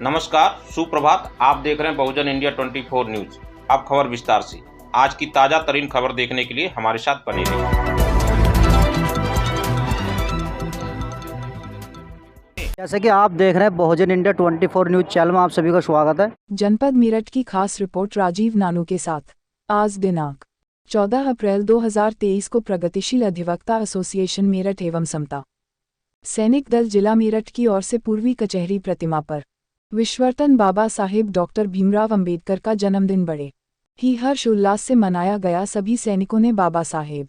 नमस्कार, सुप्रभात। आप देख रहे हैं बहुजन इंडिया 24 न्यूज। अब खबर विस्तार से। आज की ताजा तरीन खबर देखने के लिए हमारे साथ बने रहिए। जैसे कि आप देख रहे हैं बहुजन इंडिया 24 न्यूज चैनल में आप सभी का स्वागत है। जनपद मेरठ की खास रिपोर्ट राजीव नानू के साथ। आज दिनांक 14 अप्रैल 2023 को प्रगतिशील अधिवक्ता एसोसिएशन मेरठ एवं समता सैनिक दल जिला मेरठ की ओर से पूर्वी कचहरी प्रतिमा पर विश्वरतन बाबा साहेब डॉक्टर भीमराव अंबेडकर का जन्मदिन बड़े ही हर्ष उल्लास से मनाया गया। सभी सैनिकों ने बाबा साहेब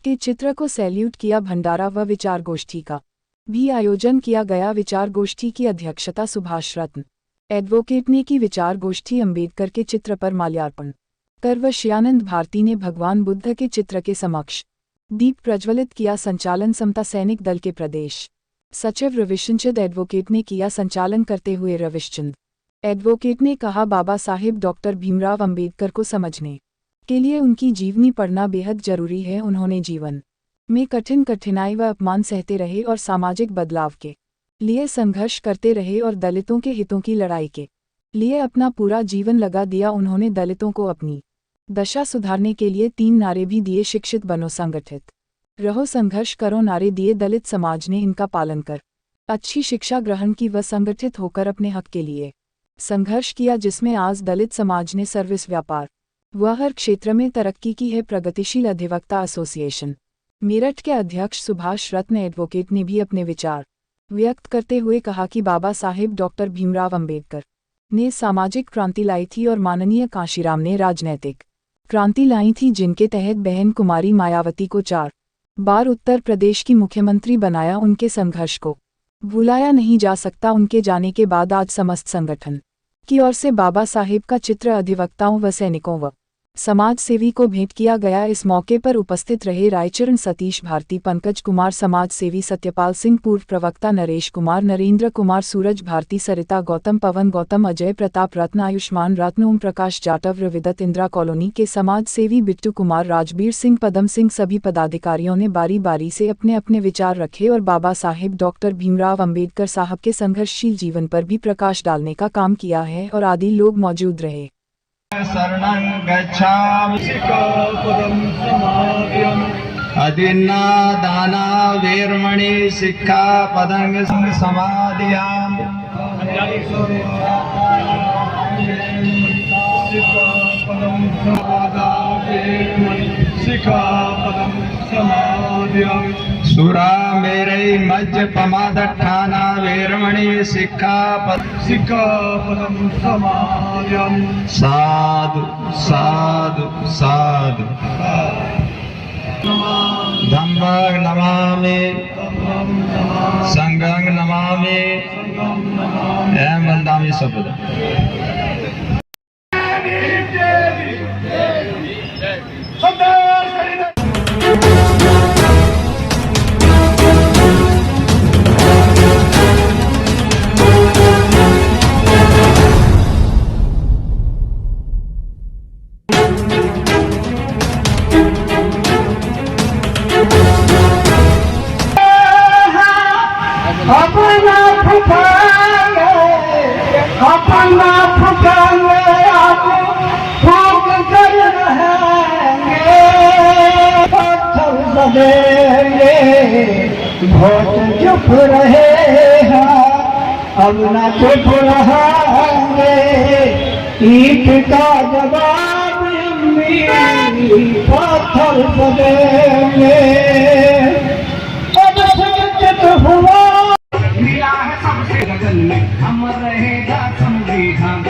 के चित्र को सैल्यूट किया। भंडारा व विचार गोष्ठी का भी आयोजन किया गया। विचार गोष्ठी की अध्यक्षता सुभाष रत्न एडवोकेट ने की। विचार गोष्ठी अंबेडकर के चित्र पर माल्यार्पण कर वश्यानंद भारती ने भगवान बुद्ध के चित्र के समक्ष दीप प्रज्वलित किया। संचालन समता सैनिक दल के प्रदेश सचिव रविशंचंद एडवोकेट ने किया। संचालन करते हुए रविशंचंद एडवोकेट ने कहा, बाबा साहेब डॉक्टर भीमराव अंबेडकर को समझने के लिए उनकी जीवनी पढ़ना बेहद जरूरी है। उन्होंने जीवन में कठिनाई व अपमान सहते रहे और सामाजिक बदलाव के लिए संघर्ष करते रहे और दलितों के हितों की लड़ाई के लिए अपना पूरा जीवन लगा दिया। उन्होंने दलितों को अपनी दशा सुधारने के लिए 3 नारे भी दिए। शिक्षित बनो, संगठित रहो, संघर्ष करो नारे दिए। दलित समाज ने इनका पालन कर अच्छी शिक्षा ग्रहण की व संगठित होकर अपने हक के लिए संघर्ष किया, जिसमें आज दलित समाज ने सर्विस, व्यापार व हर क्षेत्र में तरक्की की है। प्रगतिशील अधिवक्ता एसोसिएशन मेरठ के अध्यक्ष सुभाष रत्न एडवोकेट ने भी अपने विचार व्यक्त करते हुए कहा कि बाबा साहेब डॉक्टर भीमराव अंबेडकर ने सामाजिक क्रांति लाई थी और माननीय कांशीराम ने राजनैतिक क्रांति लाई थी, जिनके तहत बहन कुमारी मायावती को 4 बार उत्तर प्रदेश की मुख्यमंत्री बनाया। उनके संघर्ष को भुलाया नहीं जा सकता। उनके जाने के बाद आज समस्त संगठन की ओर से बाबा साहेब का चित्र अधिवक्ताओं व सैनिकों व समाज सेवी को भेंट किया गया। इस मौके पर उपस्थित रहे रायचरण सतीश भारती, पंकज कुमार, समाज सेवी सत्यपाल सिंह, पूर्व प्रवक्ता नरेश कुमार, नरेंद्र कुमार, सूरज भारती, सरिता गौतम, पवन गौतम, अजय प्रताप रत्न, आयुष्मान रत्न, ओम प्रकाश जाटव, रविदत्त, इंदिरा कॉलोनी के समाज सेवी बिट्टू कुमार, राजबीर सिंह, पदम सिंह। सभी पदाधिकारियों ने बारी बारी से अपने अपने विचार रखे और बाबा साहेब डॉक्टर भीमराव अंबेडकर साहब के संघर्षशील जीवन पर भी प्रकाश डालने का काम किया है और आदि लोग मौजूद रहे। शरणं गच्छामि सिक्खापदं समादयामि अदिन्नादाना वेरमणि सिक्खापदं समादयामि सिक्खापदं समादयामि सुरामेरै मज्जपमादट्ठाना वेरमणि सिक्खापदं समादयामि। साधु साधु साधु धम्मं नमामि संघं नमामि एवं वन्दामि सबदा। अपना फुटाने आप फूक कर रहेंगे, पत्थर बदेंगे, बहुत चुप रहे हैं, अब न चुप रहेंगे। ईट का जवाब पत्थर बदेंगे। अब संचित हुआ मिला है सबसे गगन में, अमर रहेगा संविधान।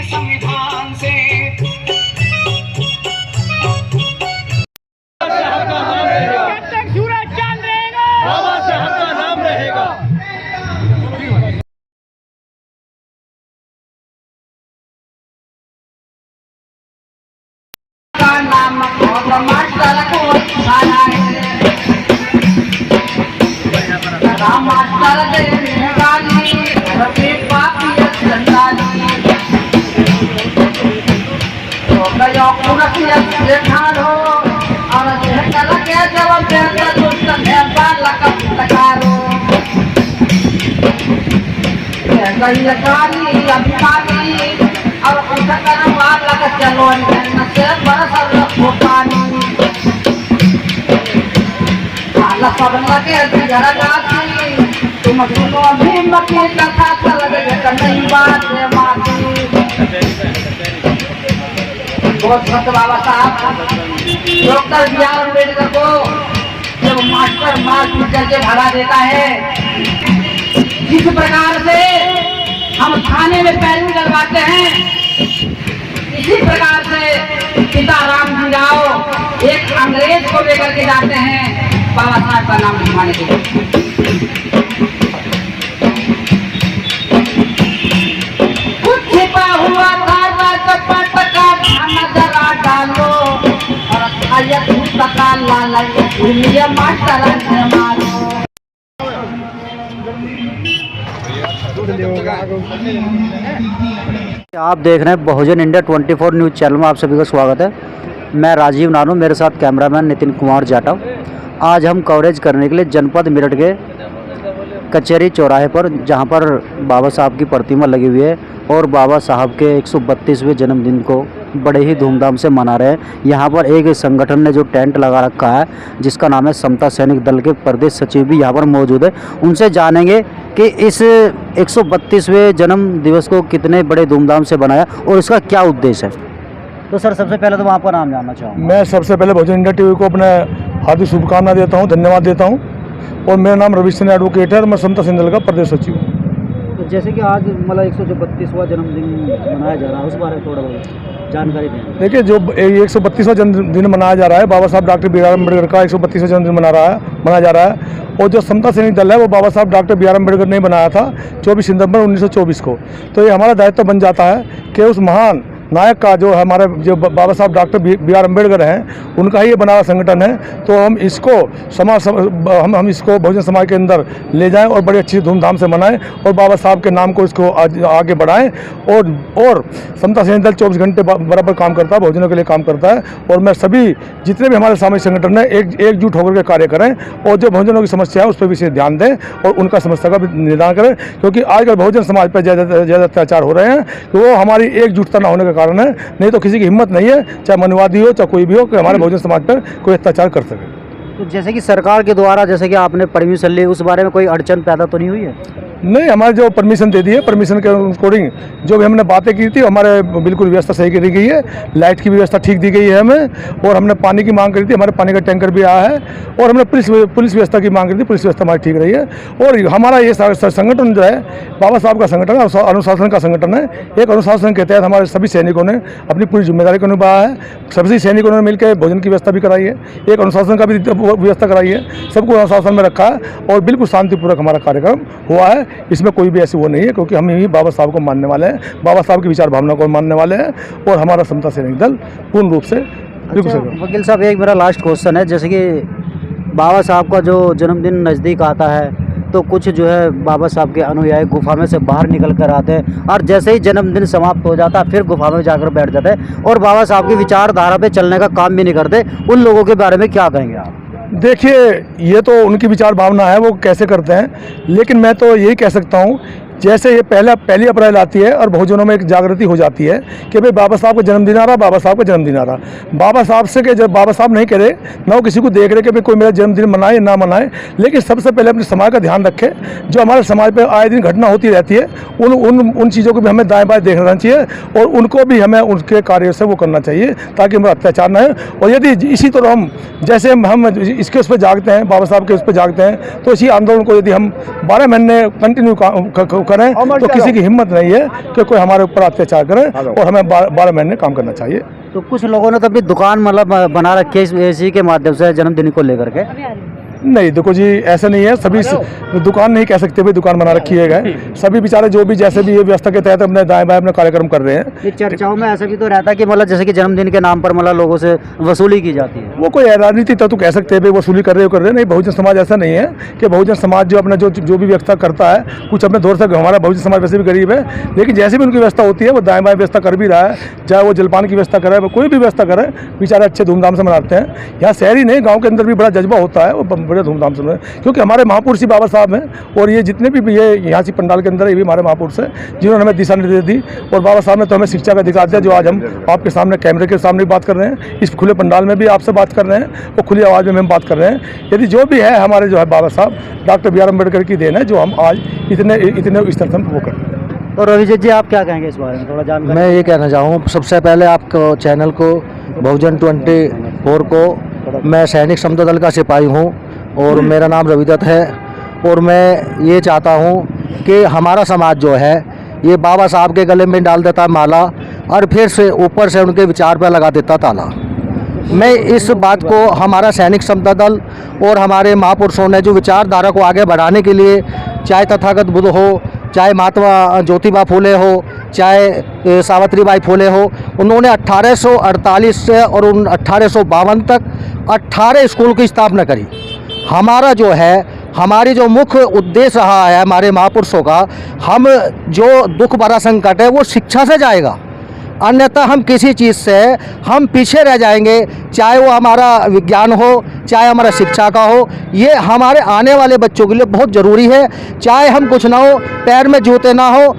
संविधान से जब तक सूरज चांद रहेगा, बाबा साहब का नाम रहेगा। और गई अभिमानी और उनका करवार लगा चलो जन्नत से बरस रखो पानी आला सब लगे जरा जाती तुम सुनो भीम की कथा चल गए नहीं बात है माती बहुत सत बाबा साहब डॉक्टर बी आर अम्बेडकर को जब मास्टर मार्च करके भगा देता है, जिस प्रकार से हम थाने में पैरवी लगवाते हैं, इसी प्रकार से पिता रामजी राव एक अंग्रेज को लेकर के जाते हैं बाबा साहब का नाम लिखवाने के लिए। कुछ छिपा हुआ था चपट का नजरा डालो और तका लाला मास्टर मारो। आप देख रहे हैं बहुजन इंडिया 24 न्यूज़ चैनल में आप सभी का स्वागत है। मैं राजीव नानू, मेरे साथ कैमरामैन नितिन कुमार जाटव। आज हम कवरेज करने के लिए जनपद मेरठ के कचहरी चौराहे पर, जहां पर बाबा साहब की प्रतिमा लगी हुई है और बाबा साहब के 132वें जन्मदिन को बड़े ही धूमधाम से मना रहे हैं। यहां पर एक संगठन ने जो टेंट लगा रखा है जिसका नाम है समता सैनिक दल के प्रदेश सचिव भी यहां पर मौजूद है। उनसे जानेंगे कि इस 132वें जन्म दिवस को कितने बड़े धूमधाम से बनाया और इसका क्या उद्देश्य है। तो सर, सबसे पहले तो मैं आपका नाम जानना चाहूँगा। मैं सबसे पहले बहुजन इंडिया टीवी को अपने हार्दिक शुभकामना देता हूँ, धन्यवाद देता हूँ। और मेरा नाम रविशंकर एडवोकेट है और मैं समता सैनिक दल का प्रदेश सचिव हूँ। तो जैसे कि आज मतलब 132वां जन्मदिन मनाया जा रहा है, उस बारे में थोड़ा बहुत जानकारी दें। देखिए, जो 132वां जन्मदिन मनाया जा रहा है, बाबा साहब डॉक्टर बी आर अम्बेडकर का 132वां जन्मदिन मनाया जा रहा है। और जो समता सैनिक दल है वो बाबा साहब डॉक्टर बी आर अम्बेडकर ने बनाया था 24 सितंबर 1924 को। तो ये हमारा दायित्व बन जाता है कि उस महान नायक का जो हमारे जो बाबा साहब डॉक्टर बी आर अम्बेडकर हैं, उनका ही ये बना हुआ संगठन है। तो हम इसको हम इसको बहुजन समाज के अंदर ले जाएं और बड़ी अच्छी धूमधाम से मनाएं और बाबा साहब के नाम को इसको आगे बढ़ाएं। और समता सैनिक दल 24 घंटे बराबर काम करता है, बहुजनों के लिए काम करता है। और मैं सभी जितने भी हमारे सामाजिक संगठन हैं एकजुट होकर के कार्य करें और जो बहुजनों की समस्या है उस पर विशेष ध्यान दें और उनका समस्या का भी निदान करें, क्योंकि आजकल बहुजन समाज पर ज़्यादा अत्याचार हो रहे हैं। तो वो हमारी एकजुटता न होने का कारण है, नहीं तो किसी की हिम्मत नहीं है, चाहे मनवादी हो चाहे कोई भी हो, कि हमारे बहुजन समाज पर कोई अत्याचार कर सके। तो जैसे कि सरकार के द्वारा जैसे कि आपने परमिशन ली, उस बारे में कोई अड़चन पैदा तो नहीं हुई है? नहीं, हमारे जो परमिशन दे दी है, परमिशन के अकॉर्डिंग जो भी हमने बातें की थी हमारे बिल्कुल व्यवस्था सही की गई है। लाइट की व्यवस्था ठीक दी गई है हमें, और हमने पानी की मांग करी थी, हमारे पानी का टैंकर भी आया है। और हमने पुलिस व्यवस्था की मांग करी थी, पुलिस व्यवस्था हमारी ठीक रही है। और हमारा ये संगठन जो है बाबा साहब का संगठन है, अनुशासन का संगठन है। एक अनुशासन के तहत हमारे सभी सैनिकों ने अपनी पूरी जिम्मेदारी को निभाया है। सभी सैनिकों ने मिलकर भोजन की व्यवस्था भी कराई है, एक अनुशासन का भी व्यवस्था कराई है, सबको अनुशासन में रखा है और बिल्कुल शांतिपूर्वक हमारा कार्यक्रम हुआ है। इसमें कोई भी ऐसी वो नहीं है, क्योंकि हम ही बाबा साहब को मानने वाले हैं, बाबा साहब की विचार भावना को मानने वाले हैं और हमारा समता सैनिक दल पूर्ण रूप से वकील साहब, एक मेरा लास्ट क्वेश्चन है। जैसे कि बाबा साहब का जो जन्मदिन नज़दीक आता है तो कुछ जो है बाबा साहब के अनुयायी गुफा में से बाहर निकल कर आते हैं और जैसे ही जन्मदिन समाप्त हो जाता है फिर गुफा में जाकर बैठ जाते हैं और बाबा साहब की विचारधारा पे चलने का काम भी नहीं करते। उन लोगों के बारे में क्या कहेंगे आप? देखिए, ये तो उनकी विचार भावना है, वो कैसे करते हैं, लेकिन मैं तो यही कह सकता हूँ, जैसे ये पहली अप्रैल आती है और बहुजनों में एक जागृति हो जाती है कि भाई बाबा साहब का जन्मदिन आ रहा, बाबा साहब का जन्मदिन आ रहा। बाबा साहब से कि जब बाबा साहब नहीं कह रहे, ना वो किसी को देख रहे कि भाई कोई मेरा जन्मदिन मनाए ना मनाए, लेकिन सबसे पहले अपने समाज का ध्यान रखें। जो हमारे समाज पर आए दिन घटना होती रहती है, उन चीज़ों को भी हमें दाएँ बाएँ देखना चाहिए और उनको भी हमें उनके कार्य से वो करना चाहिए ताकि हमें अत्याचार न हो। और यदि इसी तरह हम जैसे हम इसके उस पर जागते हैं, बाबा साहब के उस पर जागते हैं, तो इसी आंदोलन को यदि हम 12 महीने कंटिन्यू करें तो किसी की हिम्मत नहीं है कि कोई हमारे ऊपर अत्याचार करे और हमें 12 महीने काम करना चाहिए। तो कुछ लोगों ने तो अपनी दुकान मतलब बना रखी है इसी के माध्यम से जन्मदिन को लेकर के। नहीं, देखो जी, ऐसा नहीं है। सभी दुकान नहीं कह सकते भाई दुकान बना रखी है गए, सभी बेचारे जो भी जैसे भी ये व्यवस्था के तहत अपने दाएं बाएं अपने कार्यक्रम कर रहे हैं। चर्चाओं में ऐसा भी तो रहता है कि मतलब जैसे कि जन्मदिन के नाम पर मतलब लोगों से वसूली की जाती है। वो कोई राजनीति तत्व कह सकते हैं भाई वसूली कर रहे नहीं। बहुजन समाज ऐसा नहीं है कि बहुजन समाज जो अपना जो भी व्यवस्था करता है कुछ अपने दौर से, हमारा बहुजन समाज वैसे भी गरीब है, लेकिन जैसे भी उनकी व्यवस्था होती है वो दाएं बाएं व्यवस्था कर भी रहा है, चाहे वो जलपान की व्यवस्था करे, कोई भी व्यवस्था करे, बेचारे अच्छे धूमधाम से मनाते हैं। यहाँ शहरी नहीं, गाँव के अंदर भी बड़ा जज्बा होता है, वो बड़े धूमधाम से क्योंकि हमारे महापुरुष ही बाबा साहब हैं और ये जितने भी ये यहाँ से पंडाल के अंदर ये भी हमारे महापुरुष हैं जिन्होंने हमें दिशा निर्देश दी और बाबा साहब ने तो हमें शिक्षा का अधिकार दिया जो आज हम आपके सामने कैमरे के सामने बात कर रहे हैं, इस खुले पंडाल में भी आपसे बात कर रहे हैं और खुली आवाज़ में हम बात कर रहे हैं। यदि जो भी है हमारे जो है बाबा साहब डॉक्टर बी आर अम्बेडकर की देन है जो हम आज इतने स्तर पर वो कर रहे हैं। तो रविजीत जी आप क्या कहेंगे इस बारे में, थोड़ा जानकारी? मैं ये कहना चाहूँ सबसे पहले आपको चैनल को बहुजन 24 को, मैं सैनिक समता दल का सिपाही हूँ और मेरा नाम रविदत्त है और मैं ये चाहता हूँ कि हमारा समाज जो है ये बाबा साहब के गले में डाल देता माला और फिर से ऊपर से उनके विचार पर लगा देता ताला। मैं इस बात को हमारा सैनिक समता दल और हमारे महापुरुषों ने जो विचारधारा को आगे बढ़ाने के लिए, चाहे तथागत बुद्ध हो, चाहे महात्मा ज्योतिबा फूले हो, चाहे सावित्रीबाई फूले हो, उन्होंने 1848 से और 1852 तक 18 स्कूल की स्थापना करी। हमारा जो है हमारी जो मुख्य उद्देश्य रहा है हमारे महापुरुषों का, हम जो दुख भरा संकट है वो शिक्षा से जाएगा, अन्यथा हम किसी चीज़ से हम पीछे रह जाएंगे, चाहे वो हमारा विज्ञान हो, चाहे हमारा शिक्षा का हो। ये हमारे आने वाले बच्चों के लिए बहुत ज़रूरी है। चाहे हम कुछ ना हो, पैर में जूते ना हो,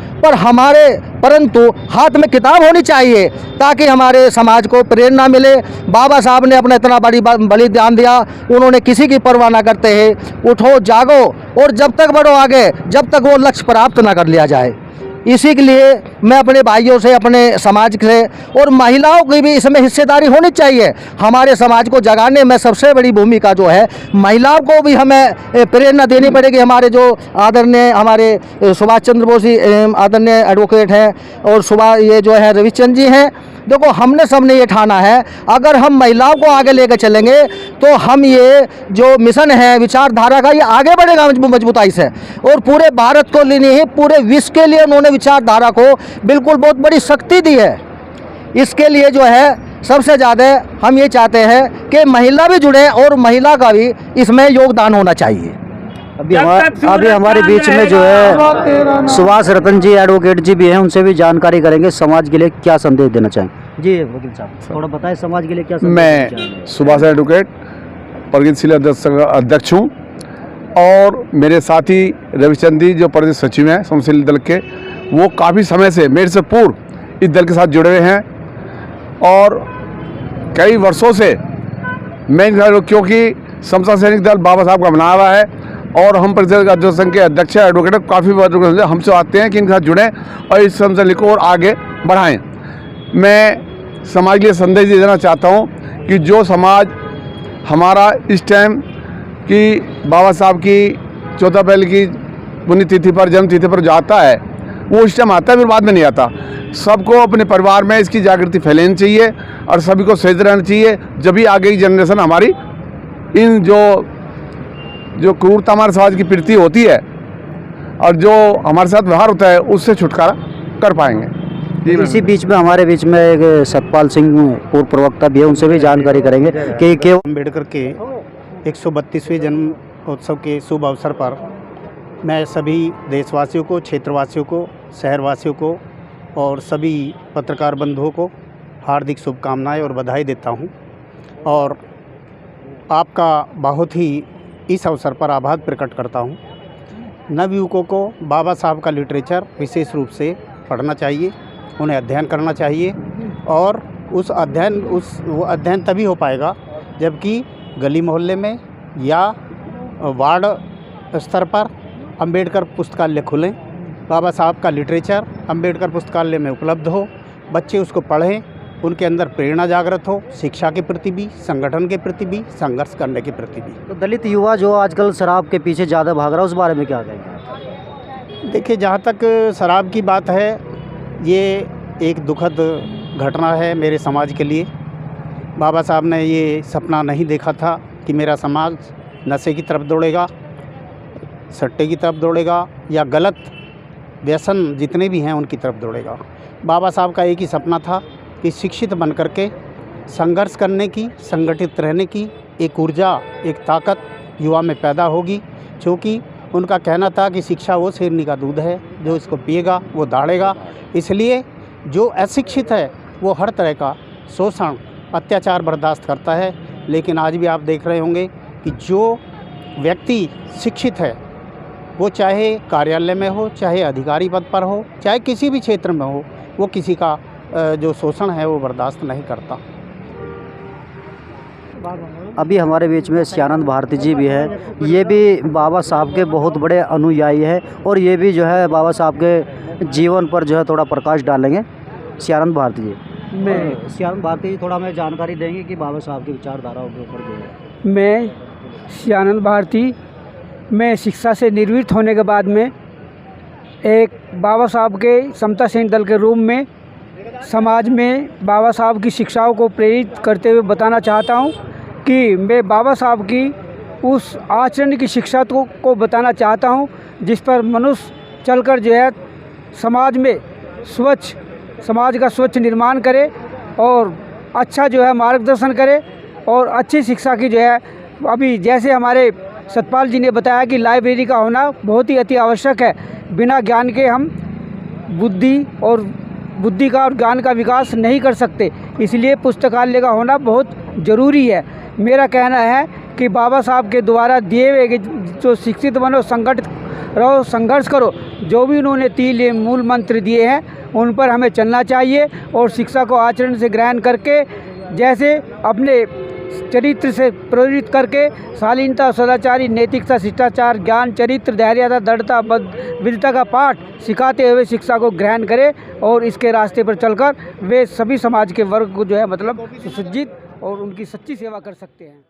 परंतु हाथ में किताब होनी चाहिए ताकि हमारे समाज को प्रेरणा मिले। बाबा साहब ने अपना इतना बलिदान दिया, उन्होंने किसी की परवाह ना करते हैं उठो जागो और जब तक बढ़ो आगे, जब तक वो लक्ष्य प्राप्त ना कर लिया जाए। इसी के लिए मैं अपने भाइयों से, अपने समाज से और महिलाओं की भी इसमें हिस्सेदारी होनी चाहिए। हमारे समाज को जगाने में सबसे बड़ी भूमिका जो है महिलाओं को भी हमें प्रेरणा देनी पड़ेगी। हमारे जो आदरणीय हमारे सुभाष चंद्र बोस जी आदरणीय एडवोकेट हैं और ये जो है रविचंद्र जी हैं, देखो हमने सबने ये ठाना है अगर हम महिलाओं को आगे लेकर चलेंगे तो हम ये जो मिशन है विचारधारा का ये आगे बढ़ेगा मजबूताई से और पूरे भारत को लिए नहीं पूरे विश्व के लिए उन्होंने विचारधारा को बिल्कुल बहुत बड़ी शक्ति दी है। इसके लिए जो है सबसे ज़्यादा हम ये चाहते हैं कि महिला भी जुड़े और महिला का भी इसमें योगदान होना चाहिए। अभी हमारे बीच में जो है सुभाष रतन जी एडवोकेट जी भी हैं, उनसे भी जानकारी करेंगे समाज के लिए क्या संदेश देना चाहेंगे। जी वकील साहब थोड़ा बताएं समाज के लिए क्या संदेश देना चाहेंगे। मैं सुभाष एडवोकेट प्रगतिशील अध्यक्ष हूँ और मेरे साथी रविचंद्र जी जो प्रदेश सचिव हैं समशील दल के, वो काफ़ी समय से मेरे से पूर्व इस दल के साथ जुड़े हुए हैं और कई वर्षों से मैं क्योंकि समता सैनिक दल बाबा साहब का बना हुआ है और हम प्रदेश संघ के अध्यक्ष एडवोकेट काफ़ी हमसे आते हैं कि इनके साथ जुड़ें और इस समझ को और आगे बढ़ाएं। मैं समाज के लिए संदेश देना चाहता हूं कि जो समाज हमारा इस टाइम की बाबा साहब की 14 अप्रैल की पुण्यतिथि पर जन्म तिथि पर जाता है वो इस टाइम आता है, फिर बाद में नहीं आता। सबको अपने परिवार में इसकी जागृति फैलानी चाहिए और सभी को सजग रहना चाहिए, जब भी आगे की जनरेशन हमारी इन जो क्रूरता हमारे समाज की प्रवृत्ति होती है और जो हमारे साथ व्यवहार होता है उससे छुटकारा कर पाएंगे। इसी बीच में हमारे बीच में एक सतपाल सिंह पूर्व प्रवक्ता भी है, उनसे भी जानकारी करेंगे कि अम्बेडकर के 132वें जन्म उत्सव के शुभ अवसर पर मैं सभी देशवासियों को, क्षेत्रवासियों को, शहरवासियों को और सभी पत्रकार बंधुओं को हार्दिक शुभकामनाएं और बधाई देता हूं और आपका बहुत ही इस अवसर पर आभार प्रकट करता हूं। नवयुवकों को बाबा साहब का लिटरेचर विशेष रूप से पढ़ना चाहिए, उन्हें अध्ययन करना चाहिए और वो अध्ययन तभी हो पाएगा जबकि गली मोहल्ले में या वार्ड स्तर पर अंबेडकर पुस्तकालय खुलें, बाबा साहब का लिटरेचर अंबेडकर पुस्तकालय में उपलब्ध हो, बच्चे उसको पढ़ें, उनके अंदर प्रेरणा जागृत हो, शिक्षा के प्रति भी, संगठन के प्रति भी, संघर्ष करने के प्रति भी। तो दलित युवा जो आजकल शराब के पीछे ज़्यादा भाग रहा है उस बारे में क्या कहेंगे? देखिए, जहाँ तक शराब की बात है ये एक दुखद घटना है मेरे समाज के लिए। बाबा साहब ने ये सपना नहीं देखा था कि मेरा समाज नशे की तरफ दौड़ेगा, सट्टे की तरफ दौड़ेगा या गलत व्यसन जितने भी हैं उनकी तरफ दौड़ेगा। बाबा साहब का एक ही सपना था कि शिक्षित बन करके संघर्ष करने की, संगठित रहने की एक ऊर्जा, एक ताकत युवा में पैदा होगी, क्योंकि उनका कहना था कि शिक्षा वो शेरनी का दूध है, जो इसको पिएगा वो दाढ़ेगा। इसलिए जो अशिक्षित है वो हर तरह का शोषण, अत्याचार बर्दाश्त करता है। लेकिन आज भी आप देख रहे होंगे कि जो व्यक्ति शिक्षित है, वो चाहे कार्यालय में हो, चाहे अधिकारी पद पर हो, चाहे किसी भी क्षेत्र में हो, वो किसी का जो शोषण है वो बर्दाश्त नहीं करता। अभी हमारे बीच में श्यानंद भारती जी भी है। ये भी बाबा साहब के बहुत बड़े अनुयायी है और ये भी जो है बाबा साहब के जीवन पर जो है थोड़ा प्रकाश डालेंगे। श्यानंद भारती जी, श्यानंद भारती जी थोड़ा हमें जानकारी देंगे कि बाबा साहब की विचारधाराओं के ऊपर जो है। मैं श्यानंद भारती, मैं शिक्षा से निवृत्त होने के बाद में एक बाबा साहब के समता सैनिक दल के रूप में समाज में बाबा साहब की शिक्षाओं को प्रेरित करते हुए बताना चाहता हूं कि मैं बाबा साहब की उस आचरण की शिक्षा को बताना चाहता हूं जिस पर मनुष्य चलकर जो है समाज में समाज का स्वच्छ निर्माण करे और अच्छा जो है मार्गदर्शन करे और अच्छी शिक्षा की जो है, अभी जैसे हमारे सतपाल जी ने बताया कि लाइब्रेरी का होना बहुत ही अति आवश्यक है। बिना ज्ञान के हम बुद्धि का और ज्ञान का विकास नहीं कर सकते, इसलिए पुस्तकालय का होना बहुत ज़रूरी है। मेरा कहना है कि बाबा साहब के द्वारा दिए हुए जो शिक्षित बनो, संगठित रहो, संघर्ष करो, जो भी उन्होंने 3 मूल मंत्र दिए हैं उन पर हमें चलना चाहिए और शिक्षा को आचरण से ग्रहण करके, जैसे अपने चरित्र से प्रेरित करके शालीनता, सदाचारी, नैतिकता, शिष्टाचार, ज्ञान, चरित्र, धैर्यता, दृढ़ता, विद्वता का पाठ सिखाते हुए शिक्षा को ग्रहण करें और इसके रास्ते पर चलकर वे सभी समाज के वर्ग को जो है मतलब सुसज्जित और उनकी सच्ची सेवा कर सकते हैं।